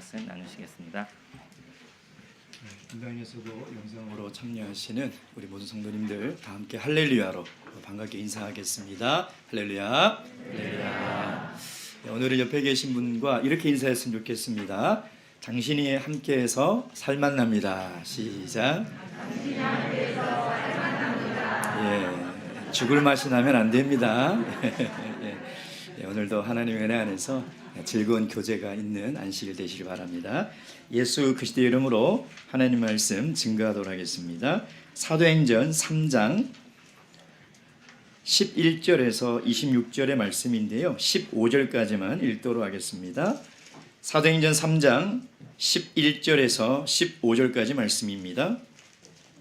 말씀 나누시겠습니다. 인강에서도 영상으로 참여하시는 우리 모든 성도님들 다 함께 할렐루야로 반갑게 인사하겠습니다. 할렐루야. 할렐루야. 오늘은 옆에 계신 분과 이렇게 인사했으면 좋겠습니다. 당신이 함께해서 살만납니다. 시작. 당신이 함께해서 살만납니다. 예, 죽을 맛이 나면 안 됩니다. 예, 오늘도 하나님의 은혜 안에서 즐거운 교제가 있는 안식일 되시길 바랍니다. 예수 그리스도의 이름으로 하나님 말씀 증거하도록 하겠습니다. 사도행전 3장 11절에서 26절의 말씀인데요, 15절까지만 읽도록 하겠습니다. 사도행전 3장 11절에서 15절까지 말씀입니다.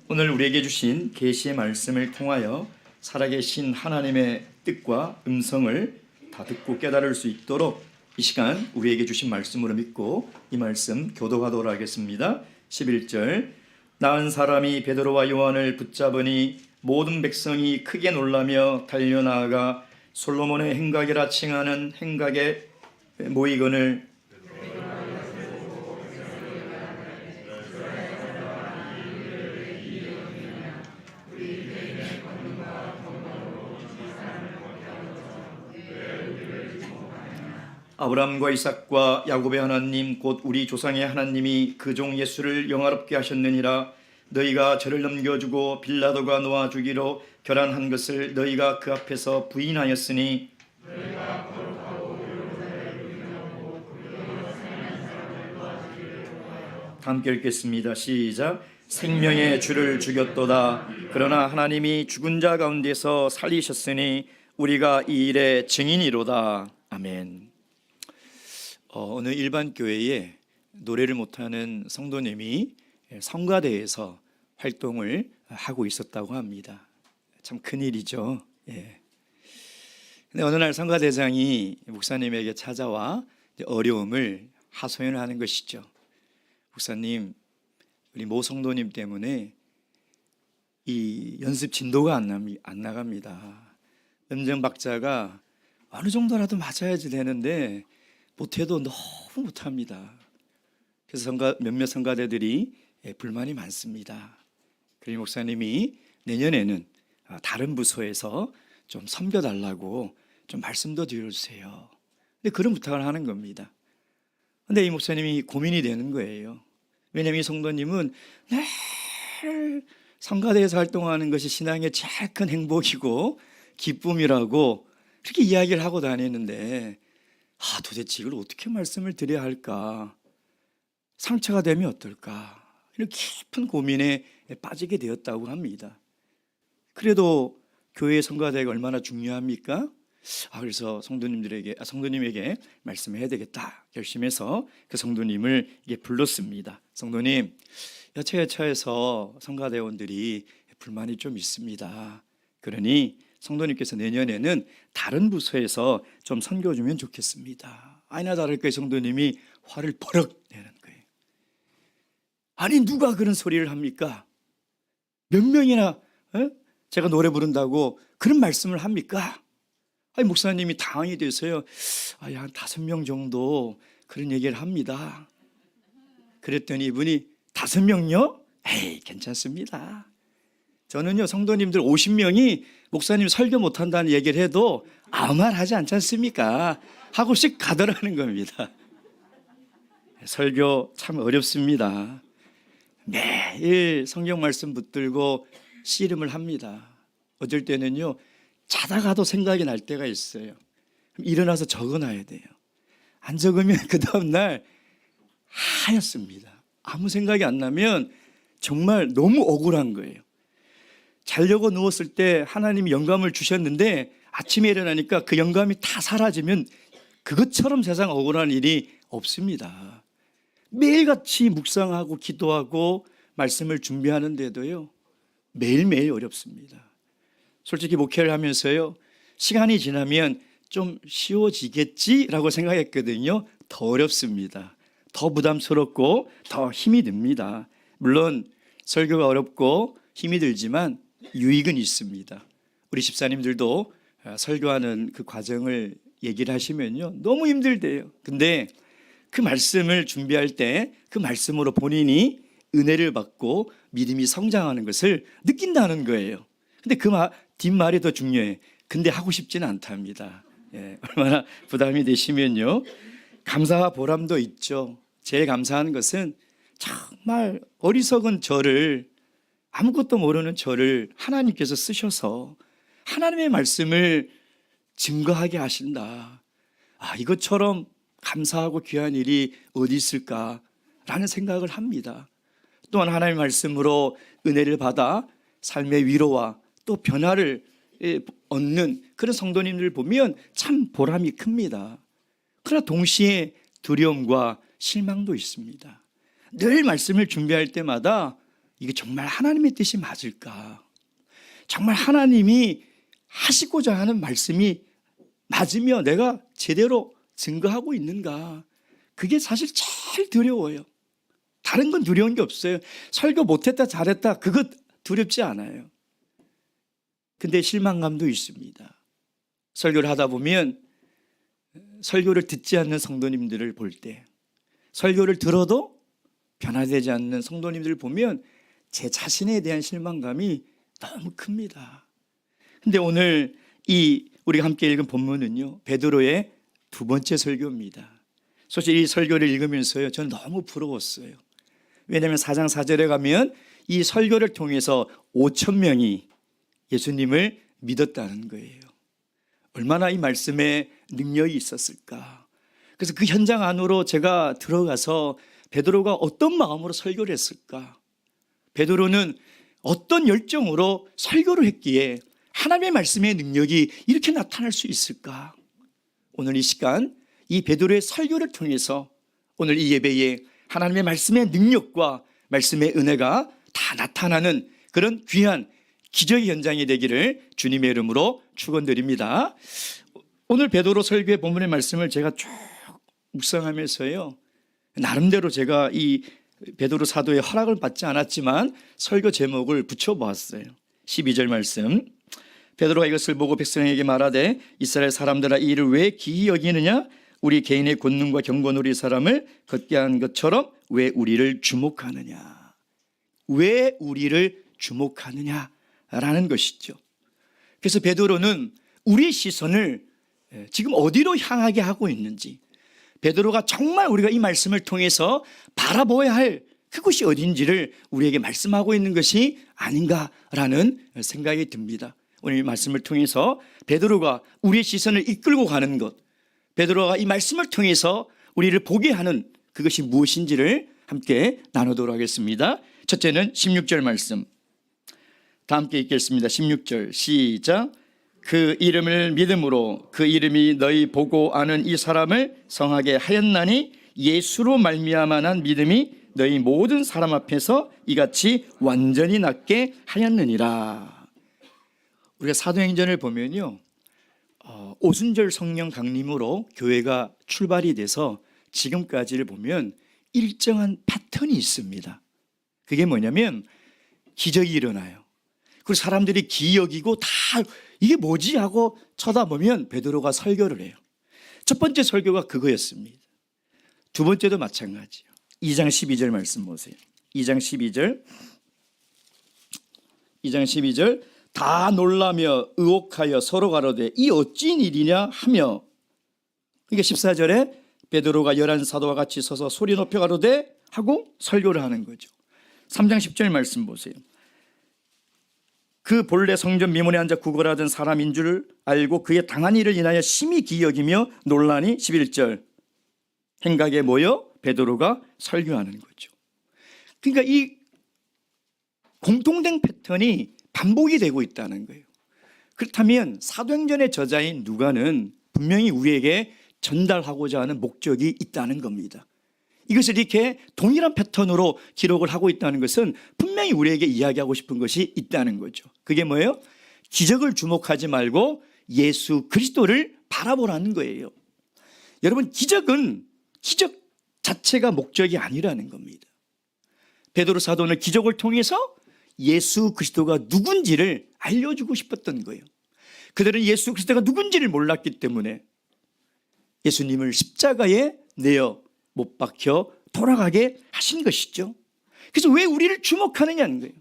오늘 우리에게 주신 계시의 말씀을 통하여 살아계신 하나님의 뜻과 음성을 다 듣고 깨달을 수 있도록 이 시간 우리에게 주신 말씀으로 믿고 이 말씀 교도하도록 하겠습니다. 11절. 나은 사람이 베드로와 요한을 붙잡으니 모든 백성이 크게 놀라며 달려나가 솔로몬의 행각이라 칭하는 행각에 모이거늘 아브라함과 이삭과 야곱의 하나님 곧 우리 조상의 하나님이 그 종 예수를 영화롭게 하셨느니라. 너희가 저를 넘겨주고 빌라도가 놓아 주기로 결한한 것을 너희가 그 앞에서 부인하였으니 함께 읽겠습니다. 시작. 생명의 주를 죽였도다. 그러나 하나님이 죽은 자 가운데서 살리셨으니 우리가 이 일의 증인이로다. 아멘. 어느 일반 교회에 노래를 못하는 성도님이 성가대에서 활동을 하고 있었다고 합니다. 참 큰일이죠. 예. 근데 어느 날 성가대장이 목사님에게 찾아와 어려움을 하소연하는 것이죠. 목사님, 우리 모 성도님 때문에 이 연습 진도가 안 나갑니다. 음정 박자가 어느 정도라도 맞아야지 되는데 못해도 너무 못합니다. 그래서 몇몇 성가대들이 불만이 많습니다. 그리고 목사님이 내년에는 다른 부서에서 좀 섬겨달라고 좀 말씀도 드려주세요. 근데 그런 부탁을 하는 겁니다. 근데 이 목사님이 고민이 되는 거예요. 왜냐하면 이 성도님은 늘 성가대에서 활동하는 것이 신앙의 제일 큰 행복이고 기쁨이라고 그렇게 이야기를 하고 다니는데 도대체 이걸 어떻게 말씀을 드려야 할까? 상처가 되면 어떨까? 이런 깊은 고민에 빠지게 되었다고 합니다. 그래도 교회의 성가대가 얼마나 중요합니까? 그래서 성도님에게 말씀해야 되겠다 결심해서 그 성도님을 불렀습니다. 성도님, 여차여차해서 성가대원들이 불만이 좀 있습니다. 그러니 성도님께서 내년에는 다른 부서에서 좀 섬겨주면 좋겠습니다. 아니나 다를까 성도님이 화를 버럭 내는 거예요. 아니 누가 그런 소리를 합니까? 몇 명이나 제가 노래 부른다고 그런 말씀을 합니까? 아니 목사님이 당황이 돼서요. 한 5명 정도 그런 얘기를 합니다. 그랬더니 이분이 5명요? 에이 괜찮습니다. 저는요 성도님들 50명이 목사님 설교 못한다는 얘기를 해도 아무 말 하지 않지 않습니까? 하고씩 가더라는 겁니다. 설교 참 어렵습니다. 매일 성경 말씀 붙들고 씨름을 합니다. 어쩔 때는요 자다가도 생각이 날 때가 있어요. 일어나서 적어놔야 돼요. 안 적으면 그 다음날 하얗습니다. 아무 생각이 안 나면 정말 너무 억울한 거예요. 자려고 누웠을 때 하나님이 영감을 주셨는데 아침에 일어나니까 그 영감이 다 사라지면 그것처럼 세상 억울한 일이 없습니다. 매일같이 묵상하고 기도하고 말씀을 준비하는데도요 매일매일 어렵습니다. 솔직히 목회를 하면서요 시간이 지나면 좀 쉬워지겠지라고 생각했거든요. 더 어렵습니다. 더 부담스럽고 더 힘이 듭니다. 물론 설교가 어렵고 힘이 들지만 유익은 있습니다. 우리 집사님들도 설교하는 그 과정을 얘기를 하시면요 너무 힘들대요. 근데 그 말씀을 준비할 때 그 말씀으로 본인이 은혜를 받고 믿음이 성장하는 것을 느낀다는 거예요. 근데 그 뒷말이 더 중요해. 근데 하고 싶지는 않답니다. 예, 얼마나 부담이 되시면요. 감사와 보람도 있죠. 제일 감사한 것은 정말 어리석은 저를, 아무것도 모르는 저를 하나님께서 쓰셔서 하나님의 말씀을 증거하게 하신다. 이것처럼 감사하고 귀한 일이 어디 있을까라는 생각을 합니다. 또한 하나님의 말씀으로 은혜를 받아 삶의 위로와 또 변화를 얻는 그런 성도님들을 보면 참 보람이 큽니다. 그러나 동시에 두려움과 실망도 있습니다. 늘 말씀을 준비할 때마다 이게 정말 하나님의 뜻이 맞을까? 정말 하나님이 하시고자 하는 말씀이 맞으며 내가 제대로 증거하고 있는가? 그게 사실 제일 두려워요. 다른 건 두려운 게 없어요. 설교 못했다 잘했다 그것 두렵지 않아요. 근데 실망감도 있습니다. 설교를 하다 보면 설교를 듣지 않는 성도님들을 볼 때, 설교를 들어도 변화되지 않는 성도님들을 보면 제 자신에 대한 실망감이 너무 큽니다. 근데 오늘 우리가 함께 읽은 본문은요, 베드로의 두 번째 설교입니다. 사실 이 설교를 읽으면서요, 저는 너무 부러웠어요. 왜냐하면 4장 4절에 가면 이 설교를 통해서 5천 명이 예수님을 믿었다는 거예요. 얼마나 이 말씀에 능력이 있었을까. 그래서 그 현장 안으로 제가 들어가서 베드로가 어떤 마음으로 설교를 했을까, 베드로는 어떤 열정으로 설교를 했기에 하나님의 말씀의 능력이 이렇게 나타날 수 있을까. 오늘 이 시간 이 베드로의 설교를 통해서 오늘 이 예배에 하나님의 말씀의 능력과 말씀의 은혜가 다 나타나는 그런 귀한 기적의 현장이 되기를 주님의 이름으로 축원드립니다. 오늘 베드로 설교의 본문의 말씀을 제가 쭉 묵상하면서요, 나름대로 제가 이 베드로 사도의 허락을 받지 않았지만 설교 제목을 붙여보았어요. 12절 말씀, 베드로가 이것을 보고 백성에게 말하되 이스라엘 사람들아 이 일을 왜 기이 여기느냐? 우리 개인의 권능과 경건으로 이 사람을 걷게 한 것처럼 왜 우리를 주목하느냐? 왜 우리를 주목하느냐라는 것이죠. 그래서 베드로는 우리의 시선을 지금 어디로 향하게 하고 있는지, 베드로가 정말 우리가 이 말씀을 통해서 바라보아야 할 그곳이 어딘지를 우리에게 말씀하고 있는 것이 아닌가라는 생각이 듭니다. 오늘 이 말씀을 통해서 베드로가 우리의 시선을 이끌고 가는 것, 베드로가 이 말씀을 통해서 우리를 보게 하는 그것이 무엇인지를 함께 나누도록 하겠습니다. 첫째는 16절 말씀, 다 함께 읽겠습니다. 16절 시작. 그 이름을 믿음으로 그 이름이 너희 보고 아는 이 사람을 성하게 하였나니 예수로 말미암아 난 믿음이 너희 모든 사람 앞에서 이같이 완전히 낫게 하였느니라. 우리가 사도행전을 보면요, 오순절 성령 강림으로 교회가 출발이 돼서 지금까지를 보면 일정한 패턴이 있습니다. 그게 뭐냐면 기적이 일어나요. 그리고 사람들이 기여기고 다 이게 뭐지 하고 쳐다보면 베드로가 설교를 해요. 첫 번째 설교가 그거였습니다. 두 번째도 마찬가지예요. 2장 12절 말씀 보세요. 2장 12절 다 놀라며 의혹하여 서로 가로되 이 어찌인 일이냐 하며, 그러니까 14절에 베드로가 11 사도와 같이 서서 소리 높여 가로되 하고 설교를 하는 거죠. 3장 10절 말씀 보세요. 그 본래 성전 미문에 앉아 구걸하던 사람인 줄 알고 그의 당한 일을 인하여 심히 기여기며 논란이 11절 행각에 모여 베드로가 설교하는 거죠. 그러니까 이 공통된 패턴이 반복이 되고 있다는 거예요. 그렇다면 사도행전의 저자인 누가는 분명히 우리에게 전달하고자 하는 목적이 있다는 겁니다. 이것을 이렇게 동일한 패턴으로 기록을 하고 있다는 것은 분명히 우리에게 이야기하고 싶은 것이 있다는 거죠. 그게 뭐예요? 기적을 주목하지 말고 예수 그리스도를 바라보라는 거예요. 여러분, 기적 자체가 목적이 아니라는 겁니다. 베드로 사도는 기적을 통해서 예수 그리스도가 누군지를 알려주고 싶었던 거예요. 그들은 예수 그리스도가 누군지를 몰랐기 때문에 예수님을 십자가에 내어 못 박혀 돌아가게 하신 것이죠. 그래서 왜 우리를 주목하느냐는 거예요.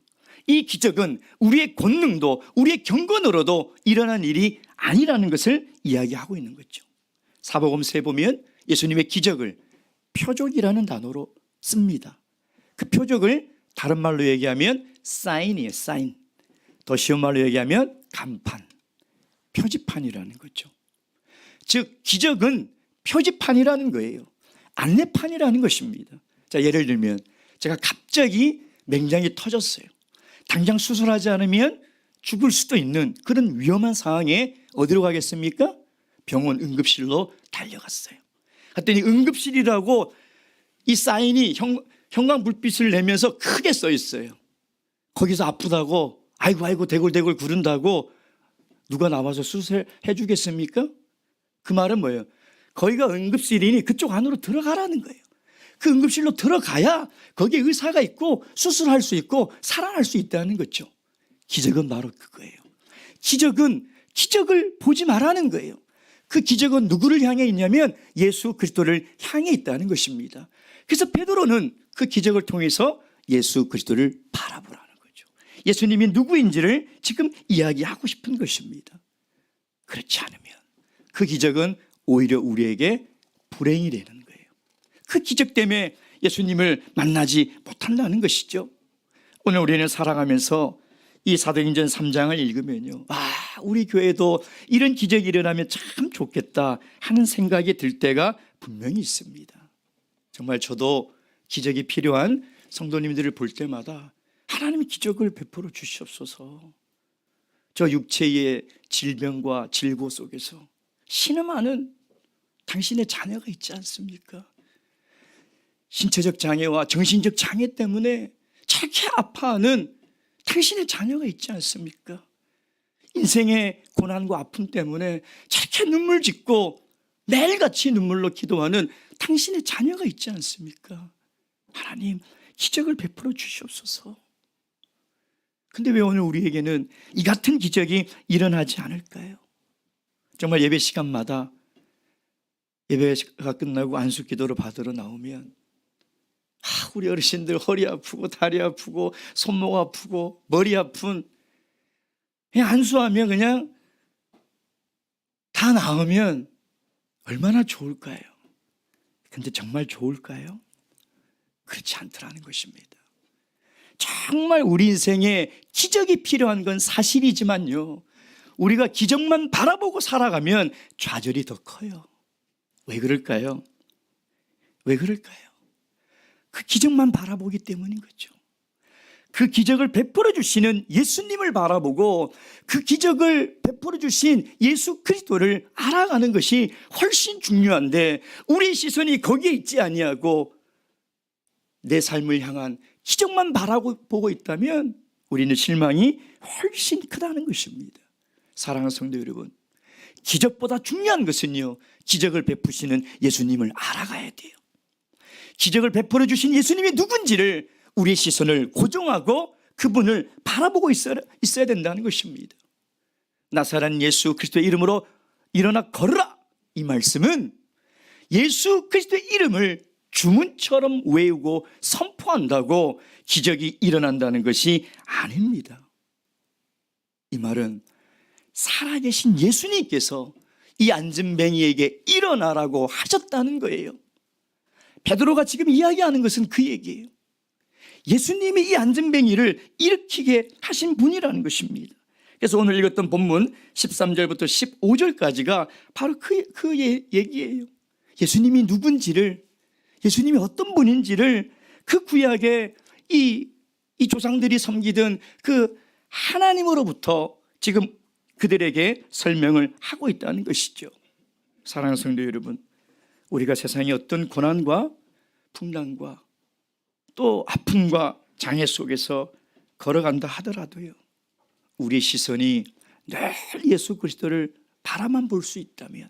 이 기적은 우리의 권능도 우리의 경건으로도 일어난 일이 아니라는 것을 이야기하고 있는 거죠. 사복음서에 보면 예수님의 기적을 표적이라는 단어로 씁니다. 그 표적을 다른 말로 얘기하면 사인이에요. 사인. 더 쉬운 말로 얘기하면 간판, 표지판이라는 거죠. 즉 기적은 표지판이라는 거예요. 안내판이라는 것입니다. 자, 예를 들면 제가 갑자기 맹장이 터졌어요. 당장 수술하지 않으면 죽을 수도 있는 그런 위험한 상황에 어디로 가겠습니까? 병원 응급실로 달려갔어요. 그랬더니 응급실이라고 이 사인이 형광 불빛을 내면서 크게 써 있어요. 거기서 아프다고 아이고 대굴대굴 구른다고 누가 나와서 수술해 주겠습니까? 그 말은 뭐예요? 거기가 응급실이니 그쪽 안으로 들어가라는 거예요. 그 응급실로 들어가야 거기에 의사가 있고 수술할 수 있고 살아날 수 있다는 거죠. 기적은 바로 그거예요. 기적은 기적을 보지 말라는 거예요. 그 기적은 누구를 향해 있냐면 예수 그리스도를 향해 있다는 것입니다. 그래서 베드로는 그 기적을 통해서 예수 그리스도를 바라보라는 거죠. 예수님이 누구인지를 지금 이야기하고 싶은 것입니다. 그렇지 않으면 그 기적은 오히려 우리에게 불행이 되는 거예요. 그 기적 때문에 예수님을 만나지 못한다는 것이죠. 오늘 우리는 살아가면서 이 사도행전 3장을 읽으면요, 우리 교회도 이런 기적이 일어나면 참 좋겠다 하는 생각이 들 때가 분명히 있습니다. 정말 저도 기적이 필요한 성도님들을 볼 때마다 하나님이 기적을 베풀어 주시옵소서. 저 육체의 질병과 질고 속에서 신음하는 당신의 자녀가 있지 않습니까? 신체적 장애와 정신적 장애 때문에 저렇게 아파하는 당신의 자녀가 있지 않습니까? 인생의 고난과 아픔 때문에 저렇게 눈물 짓고 매일같이 눈물로 기도하는 당신의 자녀가 있지 않습니까? 하나님 기적을 베풀어 주시옵소서. 근데 왜 오늘 우리에게는 이 같은 기적이 일어나지 않을까요? 정말 예배 시간마다 예배가 끝나고 안수기도를 받으러 나오면 우리 어르신들 허리 아프고 다리 아프고 손목 아프고 머리 아픈 그냥 안수하면 그냥 다 나으면 얼마나 좋을까요? 근데 정말 좋을까요? 그렇지 않더라는 것입니다. 정말 우리 인생에 기적이 필요한 건 사실이지만요, 우리가 기적만 바라보고 살아가면 좌절이 더 커요. 왜 그럴까요? 왜 그럴까요? 그 기적만 바라보기 때문인 거죠. 그 기적을 베풀어 주시는 예수님을 바라보고 그 기적을 베풀어 주신 예수 그리스도를 알아가는 것이 훨씬 중요한데, 우리 시선이 거기에 있지 아니하고 내 삶을 향한 기적만 바라보고 있다면 우리는 실망이 훨씬 크다는 것입니다. 사랑하는 성도 여러분, 기적보다 중요한 것은요, 기적을 베푸시는 예수님을 알아가야 돼요. 기적을 베풀어 주신 예수님이 누군지를 우리의 시선을 고정하고 그분을 바라보고 있어야 된다는 것입니다. 나사렛 예수 그리스도의 이름으로 일어나 걸으라, 이 말씀은 예수 그리스도의 이름을 주문처럼 외우고 선포한다고 기적이 일어난다는 것이 아닙니다. 이 말은 살아계신 예수님께서 이 앉은뱅이에게 일어나라고 하셨다는 거예요. 베드로가 지금 이야기하는 것은 그 얘기예요. 예수님이 이 앉은뱅이를 일으키게 하신 분이라는 것입니다. 그래서 오늘 읽었던 본문 13절부터 15절까지가 바로 그 얘기예요. 예수님이 누군지를, 예수님이 어떤 분인지를 그 구약의 이 조상들이 섬기던 그 하나님으로부터 지금 그들에게 설명을 하고 있다는 것이죠. 사랑하는 성도 여러분, 우리가 세상의 어떤 고난과 풍랑과 또 아픔과 장애 속에서 걸어간다 하더라도요, 우리의 시선이 늘 예수 그리스도를 바라만 볼 수 있다면,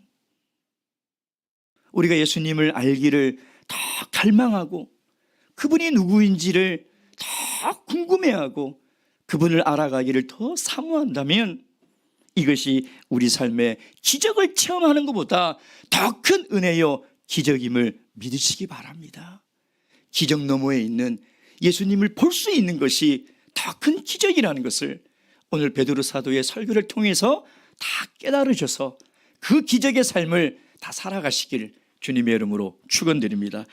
우리가 예수님을 알기를 더 갈망하고 그분이 누구인지를 더 궁금해하고 그분을 알아가기를 더 사모한다면, 이것이 우리 삶에 기적을 체험하는 것보다 더 큰 은혜요 기적임을 믿으시기 바랍니다. 기적 너머에 있는 예수님을 볼 수 있는 것이 더 큰 기적이라는 것을 오늘 베드로 사도의 설교를 통해서 다 깨달으셔서 그 기적의 삶을 다 살아가시길 주님의 이름으로 축원드립니다.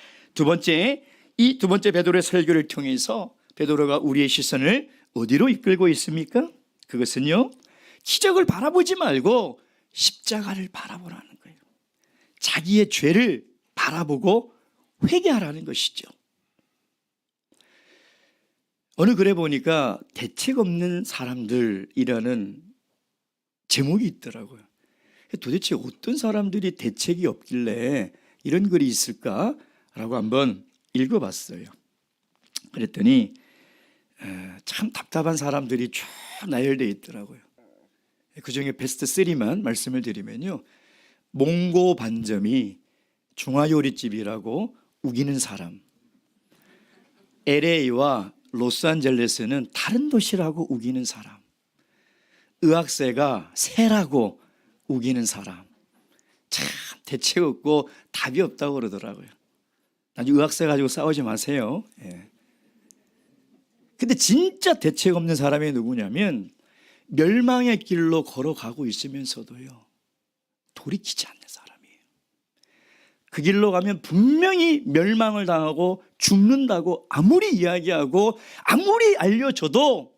이 두 번째 베드로의 설교를 통해서 베드로가 우리의 시선을 어디로 이끌고 있습니까? 그것은요, 기적을 바라보지 말고 십자가를 바라보라는 거예요. 자기의 죄를 바라보고 회개하라는 것이죠. 어느 글에 보니까 대책 없는 사람들이라는 제목이 있더라고요. 도대체 어떤 사람들이 대책이 없길래 이런 글이 있을까라고 한번 읽어봤어요. 그랬더니 참 답답한 사람들이 쭉 나열되어 있더라고요. 그중에 베스트 3만 말씀을 드리면요, 몽고 반점이 중화요리집이라고 우기는 사람, LA와 로스앤젤레스는 다른 도시라고 우기는 사람, 의학세가 새라고 우기는 사람. 참 대책 없고 답이 없다고 그러더라고요. 나중에 의학세 가지고 싸우지 마세요. 근데 진짜 대책 없는 사람이 누구냐면 멸망의 길로 걸어가고 있으면서도요, 돌이키지 않는 사람이에요. 그 길로 가면 분명히 멸망을 당하고 죽는다고 아무리 이야기하고 아무리 알려줘도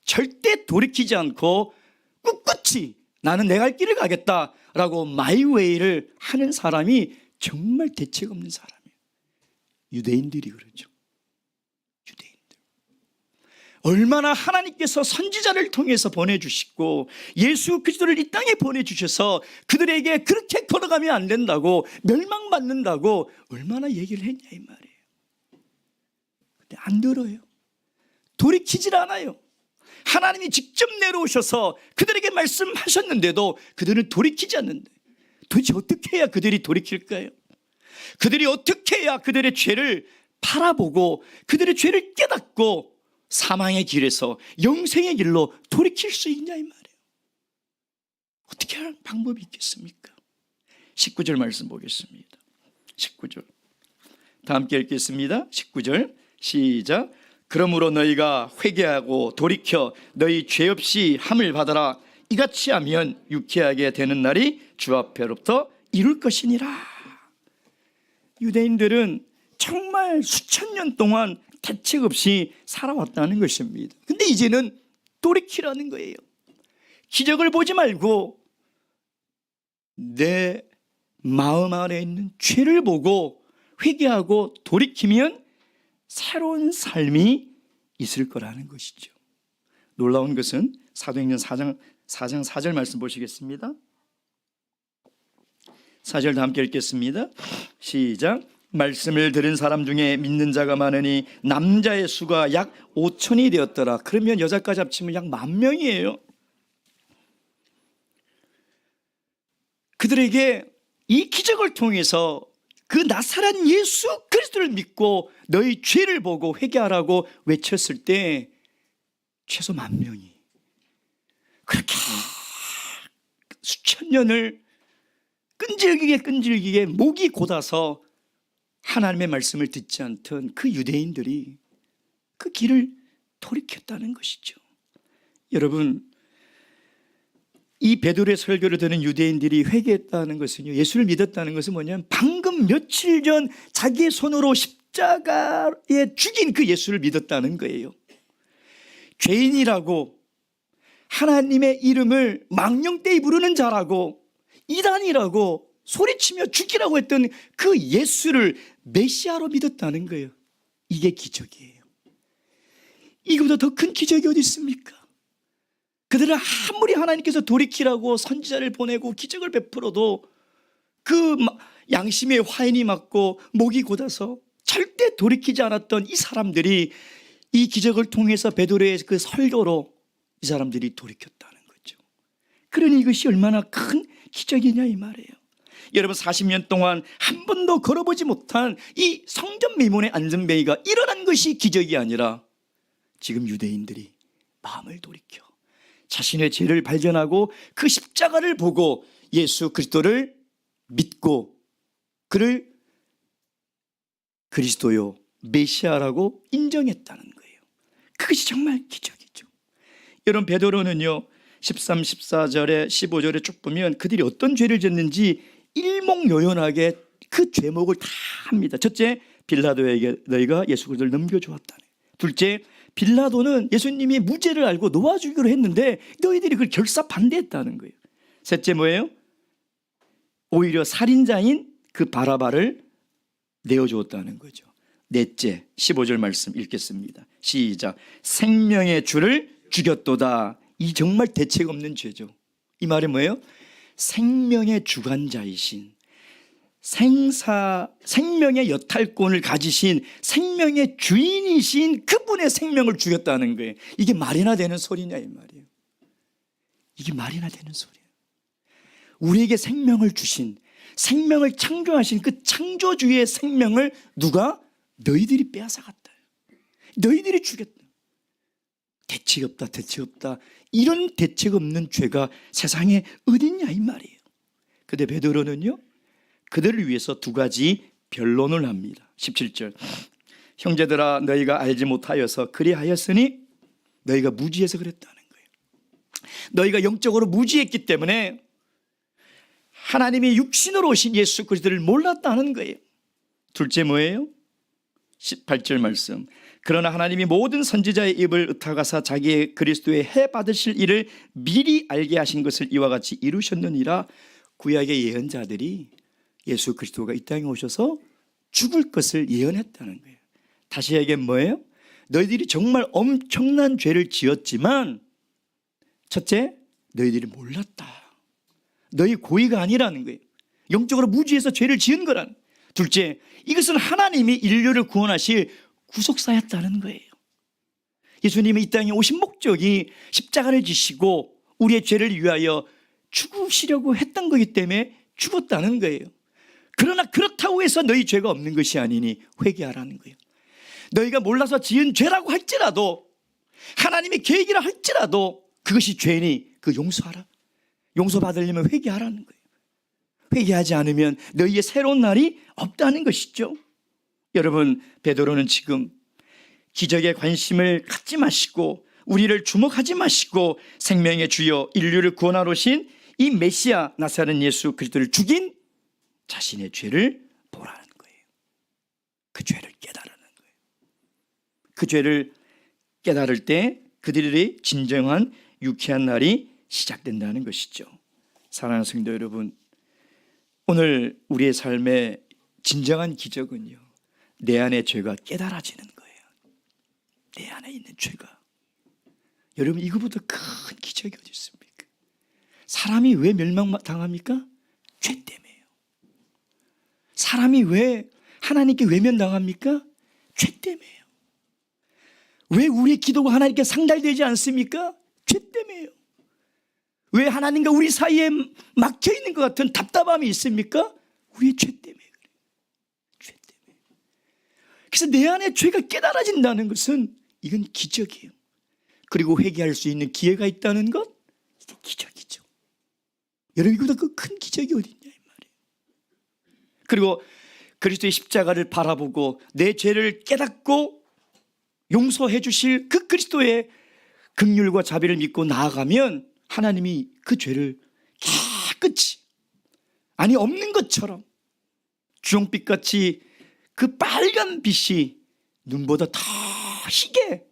절대 돌이키지 않고 꿋꿋이 나는 내 갈 길을 가겠다라고 마이웨이를 하는 사람이 정말 대책 없는 사람이에요. 유대인들이 그러죠. 유대인들. 얼마나 하나님께서 선지자를 통해서 보내주시고 예수 그리스도를 이 땅에 보내주셔서 그들에게 그렇게 걸어가면 안 된다고, 멸망받는다고 얼마나 얘기를 했냐 이 말이에요. 근데 안 들어요. 돌이키질 않아요. 하나님이 직접 내려오셔서 그들에게 말씀하셨는데도 그들은 돌이키지 않는데, 도대체 어떻게 해야 그들이 돌이킬까요? 그들이 어떻게 해야 그들의 죄를 바라보고 그들의 죄를 깨닫고 사망의 길에서 영생의 길로 돌이킬 수 있냐 이 말이에요. 어떻게 하는 방법이 있겠습니까? 19절 말씀 보겠습니다. 19절 다 함께 읽겠습니다. 19절 시작. 그러므로 너희가 회개하고 돌이켜 너희 죄 없이 함을 받아라. 이같이 하면 유쾌하게 되는 날이 주 앞에로부터 이룰 것이니라. 유대인들은 정말 수천 년 동안 대책 없이 살아왔다는 것입니다. 근데 이제는 돌이키라는 거예요. 기적을 보지 말고 내 마음 안에 있는 죄를 보고 회개하고 돌이키면 새로운 삶이 있을 거라는 것이죠. 놀라운 것은 사도행전 4장 4절 말씀 보시겠습니다. 4절 다 함께 읽겠습니다. 시작. 말씀을 들은 사람 중에 믿는 자가 많으니 남자의 수가 약 5천이 되었더라. 그러면 여자까지 합치면 약 10,000명이에요. 그들에게 이 기적을 통해서 그 나사렛 예수 그리스도를 믿고 너희 죄를 보고 회개하라고 외쳤을 때 최소 10,000명이 그렇게 수천 년을 끈질기게 목이 곧아서 하나님의 말씀을 듣지 않던 그 유대인들이 그 길을 돌이켰다는 것이죠. 여러분, 이 베드로의 설교를 듣는 유대인들이 회개했다는 것은요, 예수를 믿었다는 것은 뭐냐면 방금 며칠 전 자기의 손으로 십자가에 죽인 그 예수를 믿었다는 거예요. 죄인이라고 하나님의 이름을 망령되이 부르는 자라고 이단이라고 소리치며 죽이라고 했던 그 예수를 메시아로 믿었다는 거예요. 이게 기적이에요. 이거보다 더 큰 기적이 어디 있습니까? 그들은 아무리 하나님께서 돌이키라고 선지자를 보내고 기적을 베풀어도 그 양심의 화인이 맞고 목이 곧아서 절대 돌이키지 않았던 이 사람들이 이 기적을 통해서 베드로의 그 설교로 이 사람들이 돌이켰다는 거죠. 그러니 이것이 얼마나 큰 기적이냐 이 말이에요. 여러분, 40년 동안 한 번도 걸어보지 못한 이 성전 미문의 안전뱅이가 일어난 것이 기적이 아니라 지금 유대인들이 마음을 돌이켜 자신의 죄를 발견하고 그 십자가를 보고 예수 그리스도를 믿고 그를 그리스도요 메시아라고 인정했다는 거예요. 그것이 정말 기적이죠. 여러분, 베드로는요 13, 14절에 15절에 쭉 보면 그들이 어떤 죄를 졌는지 일목요연하게 그 죄목을 다 합니다. 첫째, 빌라도에게 너희가 예수 그리스도를 넘겨주었다네. 둘째, 빌라도는 예수님이 무죄를 알고 놓아주기로 했는데 너희들이 그걸 결사 반대했다는 거예요. 셋째 뭐예요? 오히려 살인자인 그 바라바를 내어주었다는 거죠. 넷째, 15절 말씀 읽겠습니다. 시작. 생명의 주를 죽였도다. 이 정말 대책 없는 죄죠. 이 말이 뭐예요? 생명의 주관자이신, 생명의 여탈권을 가지신, 생명의 주인이신 그분의 생명을 죽였다는 거예요. 이게 말이나 되는 소리냐 이 말이에요. 이게 말이나 되는 소리예요. 우리에게 생명을 주신, 생명을 창조하신 그 창조주의 생명을 누가? 너희들이 빼앗아갔다. 너희들이 죽였다. 대책 없다, 대책 없다. 이런 대책 없는 죄가 세상에 어딨냐 이 말이에요. 근데 베드로는요 그들을 위해서 두 가지 변론을 합니다. 17절. 형제들아, 너희가 알지 못하여서 그리하였으니 너희가 무지해서 그랬다는 거예요. 너희가 영적으로 무지했기 때문에 하나님이 육신으로 오신 예수 그리스도를 몰랐다는 거예요. 둘째 뭐예요? 18절 말씀. 그러나 하나님이 모든 선지자의 입을 의탁하사 자기의 그리스도의 해 받으실 일을 미리 알게 하신 것을 이와 같이 이루셨느니라. 구약의 예언자들이 예수 그리스도가 이 땅에 오셔서 죽을 것을 예언했다는 거예요. 다시 얘기하면 뭐예요? 너희들이 정말 엄청난 죄를 지었지만 첫째, 너희들이 몰랐다. 너희 고의가 아니라는 거예요. 영적으로 무지해서 죄를 지은 거라는. 둘째, 이것은 하나님이 인류를 구원하실 구속사였다는 거예요. 예수님이 이 땅에 오신 목적이 십자가를 지시고 우리의 죄를 위하여 죽으시려고 했던 거기 때문에 죽었다는 거예요. 그러나 그렇다고 해서 너희 죄가 없는 것이 아니니 회개하라는 거예요. 너희가 몰라서 지은 죄라고 할지라도, 하나님의 계획이라 할지라도 그것이 죄니 그 용서하라. 용서받으려면 회개하라는 거예요. 회개하지 않으면 너희의 새로운 날이 없다는 것이죠. 여러분, 베드로는 지금 기적에 관심을 갖지 마시고 우리를 주목하지 마시고 생명의 주여 인류를 구원하러 오신 이 메시아 나사렛 예수 그리스도를 죽인 자신의 죄를 보라는 거예요. 그 죄를 깨달으라는 거예요. 그 죄를 깨달을 때 그들의 진정한 유쾌한 날이 시작된다는 것이죠. 사랑하는 성도 여러분, 오늘 우리의 삶의 진정한 기적은요, 내 안의 죄가 깨달아지는 거예요. 내 안에 있는 죄가. 여러분, 이거보다 큰 기적이 어디 있습니까? 사람이 왜 멸망당합니까? 죄 때문에요. 사람이 왜 하나님께 외면당합니까? 죄 때문에요. 왜 우리의 기도가 하나님께 상달되지 않습니까? 죄 때문에요. 왜 하나님과 우리 사이에 막혀있는 것 같은 답답함이 있습니까? 우리의 죄 때문에 그래요. 죄 때문에. 그래서 내 안에 죄가 깨달아진다는 것은 이건 기적이에요. 그리고 회개할 수 있는 기회가 있다는 것, 이게 기적이죠. 여러분, 이보다 그 큰 기적이 어디 있냐 이 말이에요. 그리고 그리스도의 십자가를 바라보고 내 죄를 깨닫고 용서해 주실 그 그리스도의 긍휼과 자비를 믿고 나아가면 하나님이 그 죄를 깨끗이, 아니 없는 것처럼 주홍빛같이 그 빨간 빛이 눈보다 더 희게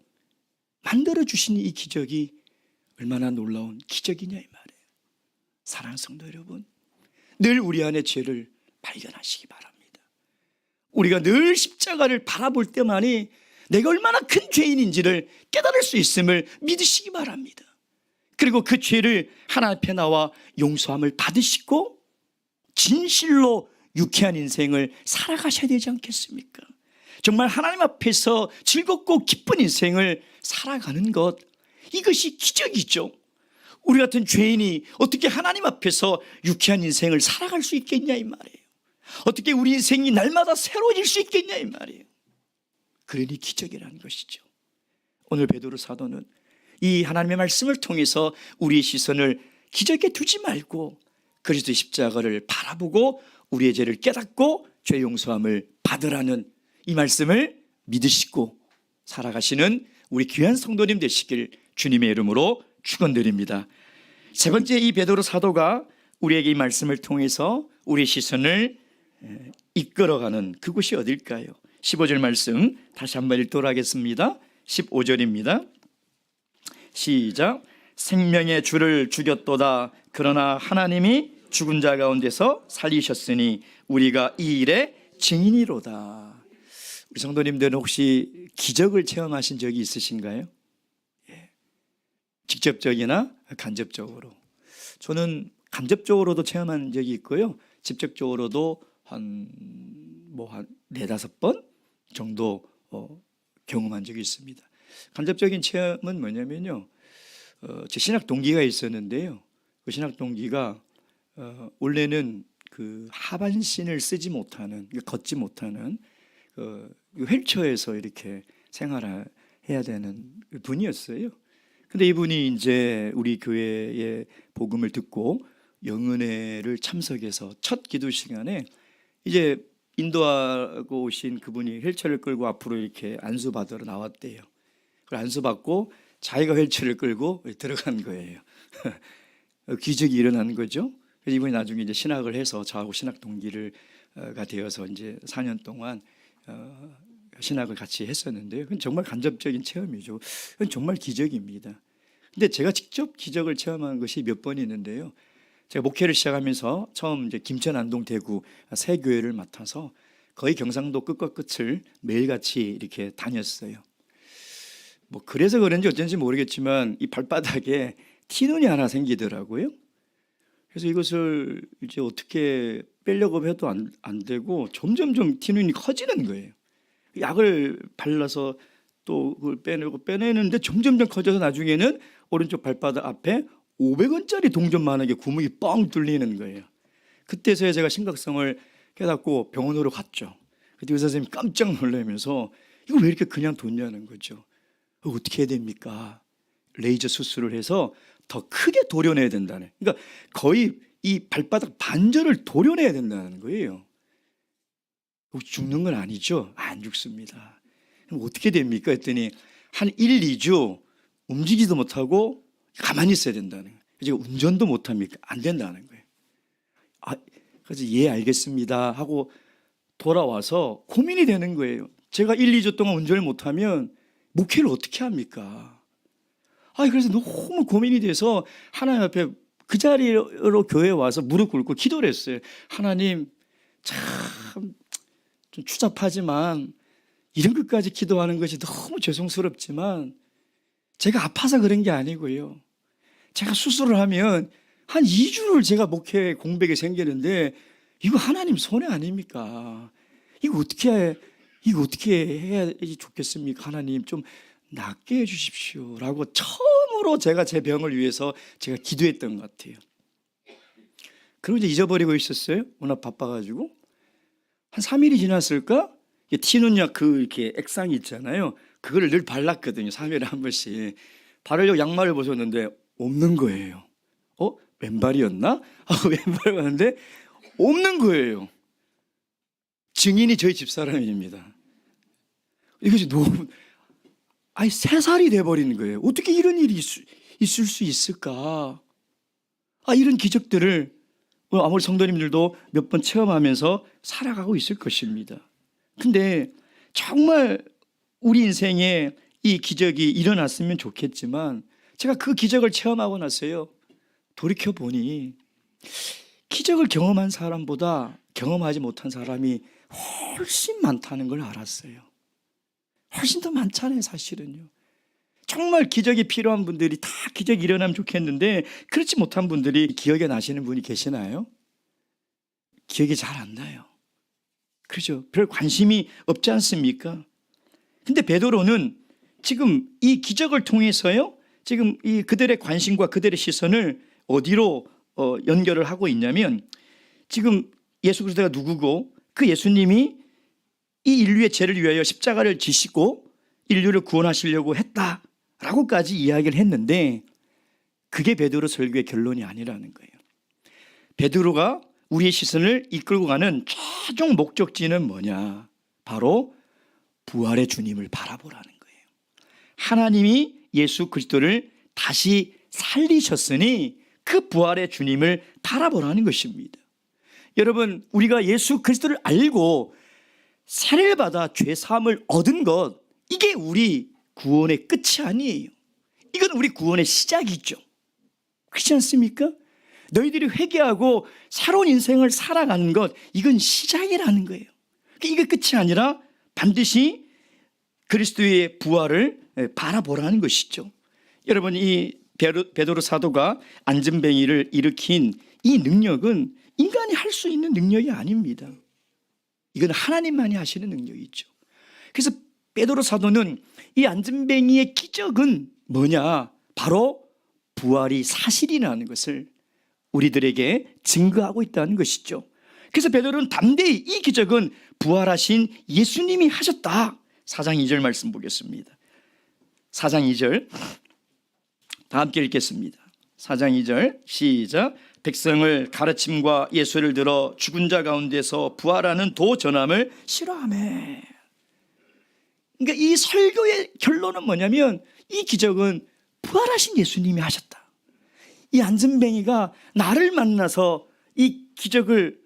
만들어주시는 이 기적이 얼마나 놀라운 기적이냐 이 말이에요. 사랑하는 성도 여러분, 늘 우리 안의 죄를 발견하시기 바랍니다. 우리가 늘 십자가를 바라볼 때만이 내가 얼마나 큰 죄인인지를 깨달을 수 있음을 믿으시기 바랍니다. 그리고 그 죄를 하나님 앞에 나와 용서함을 받으시고 진실로 유쾌한 인생을 살아가셔야 되지 않겠습니까? 정말 하나님 앞에서 즐겁고 기쁜 인생을 살아가는 것, 이것이 기적이죠. 우리 같은 죄인이 어떻게 하나님 앞에서 유쾌한 인생을 살아갈 수 있겠냐 이 말이에요. 어떻게 우리 인생이 날마다 새로워질 수 있겠냐 이 말이에요. 그러니 기적이라는 것이죠. 오늘 베드로 사도는 이 하나님의 말씀을 통해서 우리의 시선을 기적에 두지 말고 그리스도의 십자가를 바라보고 우리의 죄를 깨닫고 죄 용서함을 받으라는 이 말씀을 믿으시고 살아가시는 우리 귀한 성도님 되시길 주님의 이름으로 축원드립니다. 세 번째, 이 베드로 사도가 우리에게 이 말씀을 통해서 우리의 시선을 이끌어가는 그곳이 어딜까요? 15절 말씀 다시 한번 읽도록 하겠습니다. 15절입니다. 시작. 생명의 주를 죽였도다. 그러나 하나님이 죽은 자 가운데서 살리셨으니 우리가 이 일의 증인이로다. 우리 성도님들은 혹시 기적을 체험하신 적이 있으신가요? 예. 직접적이나 간접적으로. 저는 간접적으로도 체험한 적이 있고요. 직접적으로도 한 4-5번 정도 경험한 적이 있습니다. 간접적인 체험은 뭐냐면요. 제 신학 동기가 있었는데요. 그 신학 동기가 원래는 그 하반신을 쓰지 못하는, 걷지 못하는 휠체어에서 이렇게 생활을 해야 되는 분이었어요. 근데 이분이 이제 우리 교회의 복음을 듣고 영은회를 참석해서 첫 기도 시간에 이제 인도하고 오신 그분이 휠체어를 끌고 앞으로 이렇게 안수받으러 나왔대요. 그걸 안수받고 자기가 휠체어를 끌고 들어간 거예요. 기적이 일어난 거죠. 그래서 이분이 나중에 이제 신학을 해서 저하고 신학 동기가 되어서 이제 4년 동안 신학을 같이 했었는데요. 그건 정말 간접적인 체험이죠. 그건 정말 기적입니다. 근데 제가 직접 기적을 체험한 것이 몇 번 있는데요. 제가 목회를 시작하면서 처음 이제 김천, 안동, 대구 세 교회를 맡아서 거의 경상도 끝과 끝을 매일같이 이렇게 다녔어요. 그래서 그런지 어쩐지 모르겠지만 이 발바닥에 티눈이 하나 생기더라고요. 그래서 이것을 이제 어떻게 빼려고 해도 안 되고 점점점 티눈이 커지는 거예요. 약을 발라서 또 그걸 빼내는데 점점점 커져서 나중에는 오른쪽 발바닥 앞에 500원짜리 동전만하게 구멍이 뻥 뚫리는 거예요. 그때서야 제가 심각성을 깨닫고 병원으로 갔죠. 그때 의사 선생님이 깜짝 놀라면서 이거 왜 이렇게 그냥 뒀냐는 거죠. 어떻게 해야 됩니까? 레이저 수술을 해서 더 크게 도려내야 된다는, 그러니까 거의 이 발바닥 반절을 도려내야 된다는 거예요. 죽는 건 아니죠? 안 죽습니다. 그럼 어떻게 됩니까? 했더니 한 1-2주 움직이지도 못하고 가만히 있어야 된다는 거예요. 제가 운전도 못합니까? 안 된다는 거예요. 그래서 예, 알겠습니다 하고 돌아와서 고민이 되는 거예요. 제가 1-2주 동안 운전을 못하면 목회를 어떻게 합니까? 그래서 너무 고민이 돼서 하나님 앞에 그 자리로 교회에 와서 무릎 꿇고 기도를 했어요. 하나님, 참 좀 추잡하지만 이런 것까지 기도하는 것이 너무 죄송스럽지만 제가 아파서 그런 게 아니고요. 제가 수술을 하면 한 2주를 제가 목회 공백이 생기는데 이거 하나님 손해 아닙니까? 이거 어떻게 해야 좋겠습니까? 하나님 좀 낫게 해주십시오 라고 처음으로 제가 제 병을 위해서 제가 기도했던 것 같아요. 그리고 이제 잊어버리고 있었어요. 워낙 바빠가지고. 한 3일이 지났을까? 티눈약 이렇게 액상이 있잖아요. 그거를 늘 발랐거든요. 3일에 한 번씩. 바르려고 양말을 벗었는데 없는 거예요. 왼발이었나? 왼발 봤는데 없는 거예요. 증인이 저희 집사람입니다. 이것이 너무 3살이 돼버리는 거예요. 어떻게 이런 일이 있을 수 있을까? 이런 기적들을 아무리 성도님들도 몇 번 체험하면서 살아가고 있을 것입니다. 근데 정말 우리 인생에 이 기적이 일어났으면 좋겠지만 제가 그 기적을 체험하고 나서요, 돌이켜보니 기적을 경험한 사람보다 경험하지 못한 사람이 훨씬 많다는 걸 알았어요. 훨씬 더 많잖아요, 사실은요. 정말 기적이 필요한 분들이 다 기적이 일어나면 좋겠는데 그렇지 못한 분들이 기억에 나시는 분이 계시나요? 기억이 잘 안 나요. 그렇죠? 별 관심이 없지 않습니까? 근데 베드로는 지금 이 기적을 통해서요, 지금 이 그들의 관심과 그들의 시선을 어디로 연결을 하고 있냐면, 지금 예수 그리스도가 누구고 그 예수님이 이 인류의 죄를 위하여 십자가를 지시고 인류를 구원하시려고 했다라고까지 이야기를 했는데 그게 베드로 설교의 결론이 아니라는 거예요. 베드로가 우리의 시선을 이끌고 가는 최종 목적지는 뭐냐? 바로 부활의 주님을 바라보라는 거예요. 하나님이 예수 그리스도를 다시 살리셨으니 그 부활의 주님을 바라보라는 것입니다. 여러분, 우리가 예수 그리스도를 알고 세례를 받아 죄 사함을 얻은 것, 이게 우리 구원의 끝이 아니에요. 이건 우리 구원의 시작이죠. 그렇지 않습니까? 너희들이 회개하고 새로운 인생을 살아가는 것, 이건 시작이라는 거예요. 이게 끝이 아니라 반드시 그리스도의 부활을 바라보라는 것이죠. 여러분, 이 베드로 사도가 안전뱅이를 일으킨 이 능력은 인간이 할 수 있는 능력이 아닙니다. 이건 하나님만이 하시는 능력이죠. 그래서 베드로 사도는 이 안전뱅이의 기적은 뭐냐? 바로 부활이 사실이라는 것을 우리들에게 증거하고 있다는 것이죠. 그래서 베드로는 담대히 이 기적은 부활하신 예수님이 하셨다. 4장 2절 말씀 보겠습니다. 4장 2절 다 함께 읽겠습니다. 4장 2절 시작. 백성을 가르침과 예수를 들어 죽은 자 가운데서 부활하는 도 전함을 싫어하매. 그러니까 이 설교의 결론은 뭐냐면 이 기적은 부활하신 예수님이 하셨다. 이 안전뱅이가 나를 만나서 이 기적을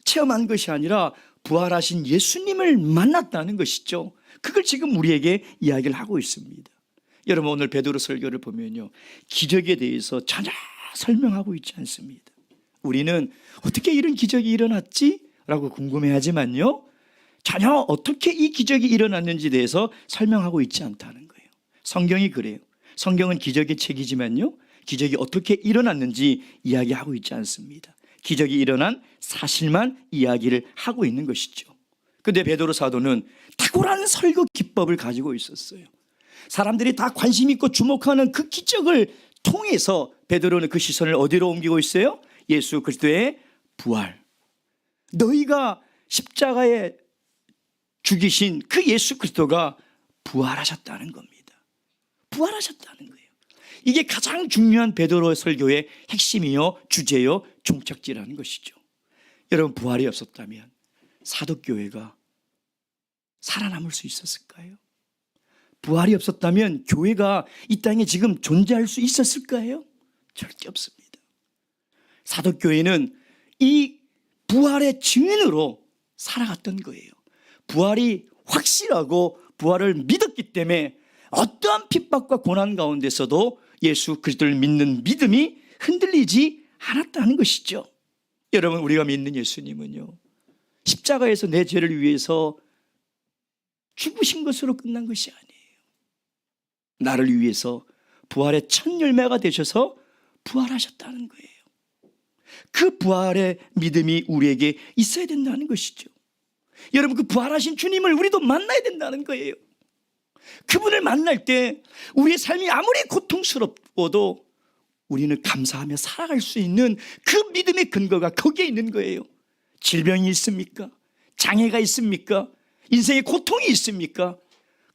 체험한 것이 아니라 부활하신 예수님을 만났다는 것이죠. 그걸 지금 우리에게 이야기를 하고 있습니다. 여러분, 오늘 베드로 설교를 보면요, 기적에 대해서 전혀 설명하고 있지 않습니다. 우리는 어떻게 이런 기적이 일어났지? 라고 궁금해하지만요, 전혀 어떻게 이 기적이 일어났는지에 대해서 설명하고 있지 않다는 거예요. 성경이 그래요. 성경은 기적의 책이지만요, 기적이 어떻게 일어났는지 이야기하고 있지 않습니다. 기적이 일어난 사실만 이야기를 하고 있는 것이죠. 그런데 베드로 사도는 탁월한 설교 기법을 가지고 있었어요. 사람들이 다 관심 있고 주목하는 그 기적을 통해서 베드로는 그 시선을 어디로 옮기고 있어요? 예수 그리스도의 부활. 너희가 십자가에 죽이신 그 예수 그리스도가 부활하셨다는 겁니다. 부활하셨다는 거예요. 이게 가장 중요한 베드로의 설교의 핵심이요, 주제요, 종착지라는 것이죠. 여러분, 부활이 없었다면 사도교회가 살아남을 수 있었을까요? 부활이 없었다면 교회가 이 땅에 지금 존재할 수 있었을까요? 절대 없습니다. 사도교회는 이 부활의 증인으로 살아갔던 거예요. 부활이 확실하고 부활을 믿었기 때문에 어떠한 핍박과 고난 가운데서도 예수 그리스도를 믿는 믿음이 흔들리지 않았다는 것이죠. 여러분, 우리가 믿는 예수님은요, 십자가에서 내 죄를 위해서 죽으신 것으로 끝난 것이 아니에요. 나를 위해서 부활의 첫 열매가 되셔서 부활하셨다는 거예요. 그 부활의 믿음이 우리에게 있어야 된다는 것이죠. 여러분, 그 부활하신 주님을 우리도 만나야 된다는 거예요. 그분을 만날 때 우리의 삶이 아무리 고통스럽고도 우리는 감사하며 살아갈 수 있는 그 믿음의 근거가 거기에 있는 거예요. 질병이 있습니까? 장애가 있습니까? 인생의 고통이 있습니까?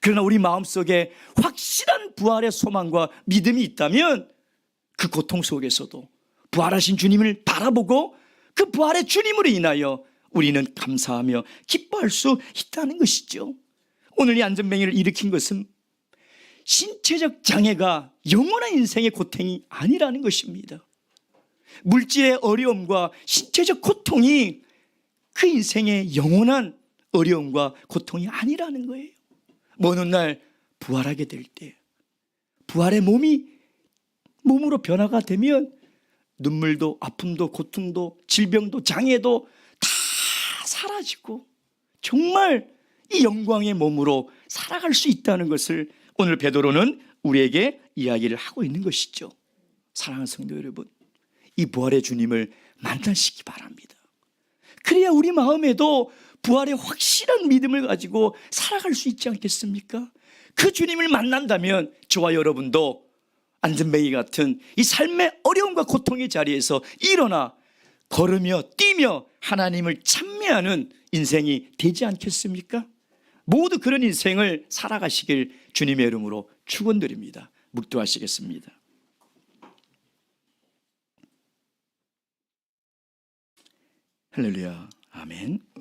그러나 우리 마음속에 확실한 부활의 소망과 믿음이 있다면 그 고통 속에서도 부활하신 주님을 바라보고 그 부활의 주님으로 인하여 우리는 감사하며 기뻐할 수 있다는 것이죠. 오늘 이 안전뱅이를 일으킨 것은 신체적 장애가 영원한 인생의 고통이 아니라는 것입니다. 물질의 어려움과 신체적 고통이 그 인생의 영원한 어려움과 고통이 아니라는 거예요. 먼 날 부활하게 될 때 부활의 몸으로 변화가 되면 눈물도 아픔도 고통도 질병도 장애도 다 사라지고 정말 이 영광의 몸으로 살아갈 수 있다는 것을 오늘 베드로는 우리에게 이야기를 하고 있는 것이죠. 사랑하는 성도 여러분, 이 부활의 주님을 만나시기 바랍니다. 그래야 우리 마음에도 부활의 확실한 믿음을 가지고 살아갈 수 있지 않겠습니까? 그 주님을 만난다면 저와 여러분도 안전뱅이 같은 이 삶의 어려움과 고통의 자리에서 일어나 걸으며 뛰며 하나님을 찬미하는 인생이 되지 않겠습니까? 모두 그런 인생을 살아가시길 주님의 이름으로 축원드립니다. 묵도하시겠습니다. 할렐루야. 아멘.